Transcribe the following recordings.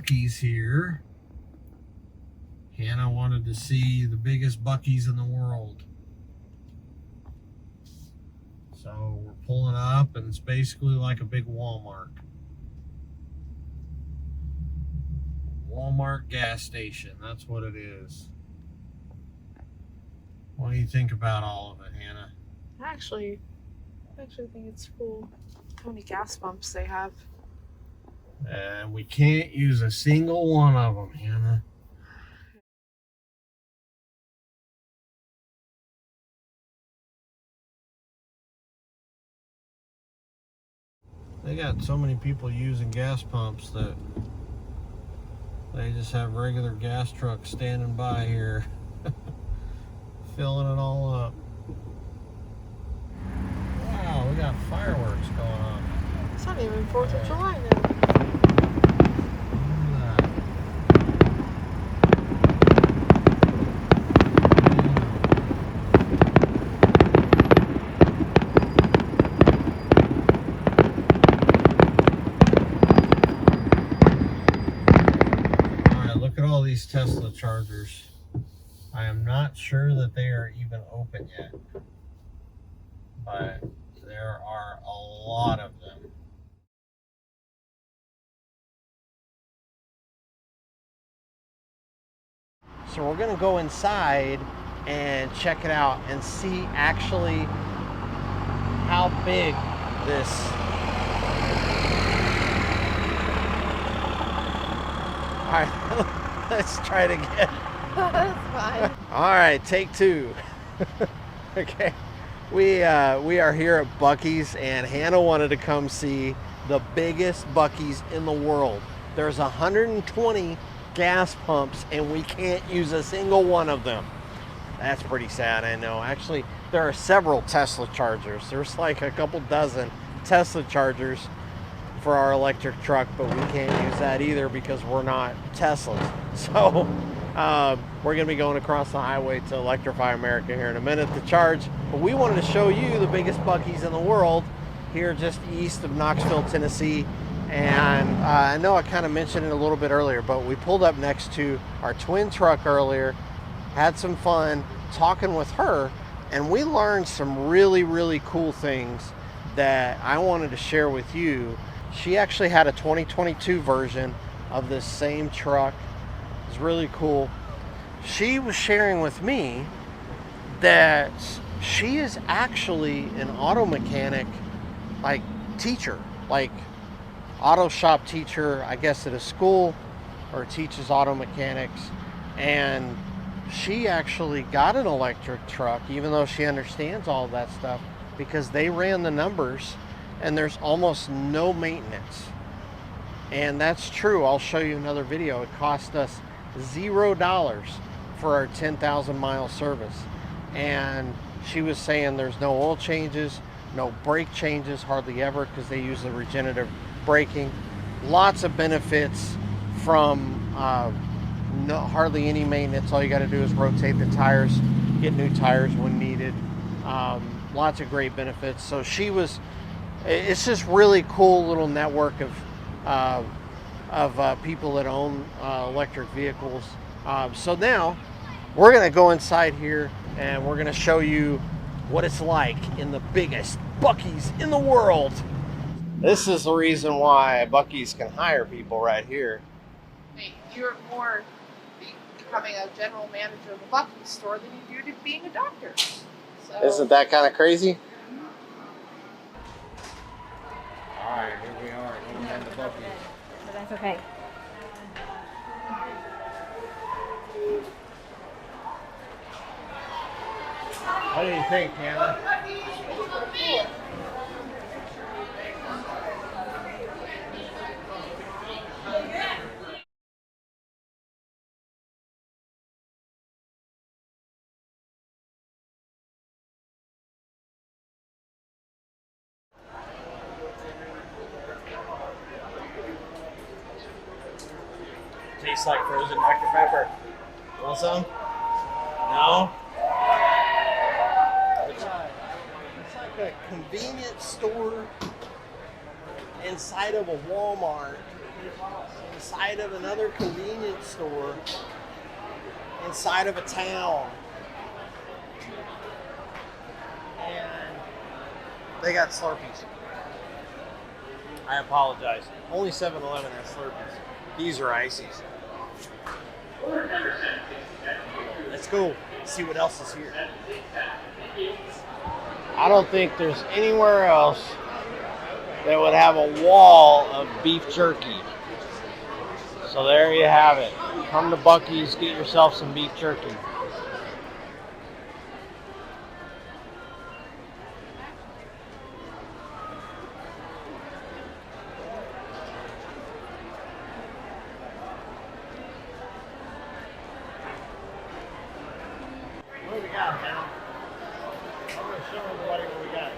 Buckees here. Hannah wanted to see the biggest Buckees in the world. So we're pulling up, and it's basically like a big Walmart. Walmart gas station, that's what it is. What do you think about all of it, Hannah? I actually think it's cool how many gas pumps they have. And we can't use a single one of them, Hannah. They got so many people using gas pumps that they just have regular gas trucks standing by here, filling it all up. Wow, we got fireworks going on. It's not even 4th of July now. These Tesla chargers. I am not sure that they are even open yet, but there are a lot of them. So we're going to go inside and check it out and see actually how big this all right. Let's try it again. That's fine. All right, take two. Okay, we are here at Buckeys, and Hannah wanted to come see the biggest Buckeys in the world. There's 120 gas pumps, and we can't use a single one of them. That's pretty sad, I know. Actually, there are several Tesla chargers. There's like a couple dozen Tesla chargers for our electric truck, but we can't use that either because we're not Teslas. So we're going to be going across the highway to electrify America here in a minute to charge. But we wanted to show you the biggest Buckeys in the world here just east of Knoxville, Tennessee. And I know I kind of mentioned it a little bit earlier, but we pulled up next to our twin truck earlier, had some fun talking with her, and we learned some really, really cool things that I wanted to share with you. She actually had a 2022 version of this same truck. It's really cool. She was sharing with me that she is actually an auto mechanic, like teacher, like auto shop teacher, I guess at a school, or teaches auto mechanics. And she actually got an electric truck, even though she understands all of that stuff, because they ran the numbers and there's almost no maintenance. And that's true. I'll show you another video. It cost us $0 for our 10,000 mile service. And she was saying there's no oil changes, no brake changes, hardly ever, because they use the regenerative braking. Lots of benefits from hardly any maintenance. All you got to do is rotate the tires, get new tires when needed. Lots of great benefits. So it's just really cool little network of people that own electric vehicles. So now we're going to go inside here and we're going to show you what it's like in the biggest Buckeys in the world. This is the reason why Buckeys can hire people right here. Hey, you're more becoming a general manager of a Buckees store than you do to being a doctor. So. Isn't that kind of crazy? Alright, here we are, going into Buckeys. But that's okay. What do you think, Hannah? Tastes like frozen Dr. Pepper. Want some? No? It's like a convenience store inside of a Walmart inside of another convenience store inside of a town. And they got Slurpees. I apologize. Only 7-Eleven has Slurpees. These are ices. Let's go see what else is here. I don't think there's anywhere else that would have a wall of beef jerky. So there you have it. Come to Buckeys, get yourself some beef jerky. What do we got, Hannah? I'm going to show everybody what we got.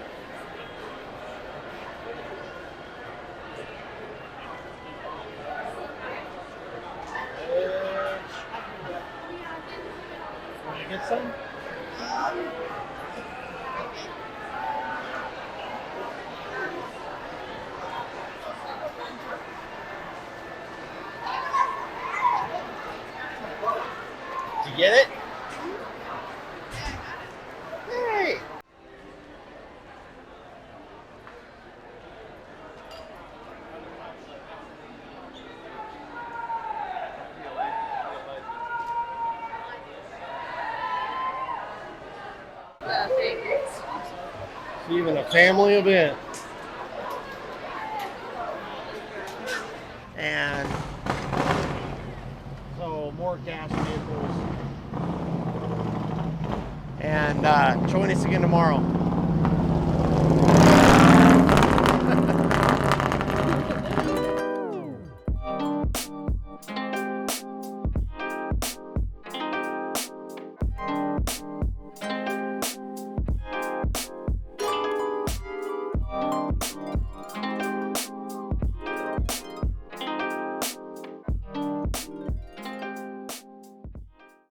Want to get some? Did you get it? Hey! It's even a family event. And so more gas vehicles. And join us again tomorrow.